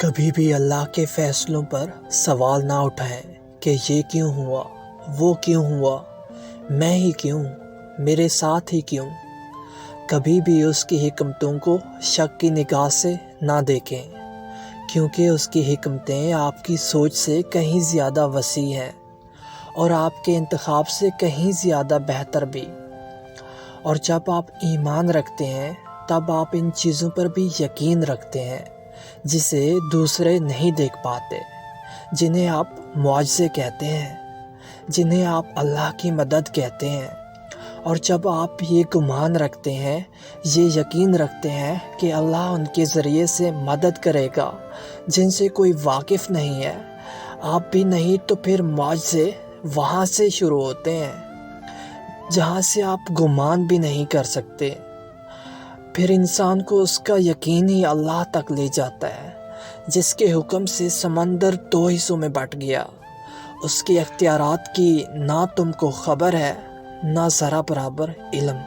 کبھی بھی اللہ کے فیصلوں پر سوال نہ اٹھائیں کہ یہ کیوں ہوا، وہ کیوں ہوا، میں ہی کیوں، میرے ساتھ ہی کیوں۔ کبھی بھی اس کی حکمتوں کو شک کی نگاہ سے نہ دیکھیں، کیونکہ اس کی حکمتیں آپ کی سوچ سے کہیں زیادہ وسیع ہیں اور آپ کے انتخاب سے کہیں زیادہ بہتر بھی۔ اور جب آپ ایمان رکھتے ہیں تب آپ ان چیزوں پر بھی یقین رکھتے ہیں جسے دوسرے نہیں دیکھ پاتے، جنہیں آپ معجزے کہتے ہیں، جنہیں آپ اللہ کی مدد کہتے ہیں۔ اور جب آپ یہ گمان رکھتے ہیں، یہ یقین رکھتے ہیں کہ اللہ ان کے ذریعے سے مدد کرے گا جن سے کوئی واقف نہیں ہے، آپ بھی نہیں، تو پھر معجزے وہاں سے شروع ہوتے ہیں جہاں سے آپ گمان بھی نہیں کر سکتے۔ پھر انسان کو اس کا یقین ہی اللہ تک لے جاتا ہے، جس کے حکم سے سمندر 2 حصوں میں بٹ گیا۔ اس کے اختیارات کی نہ تم کو خبر ہے، نہ ذرا برابر علم۔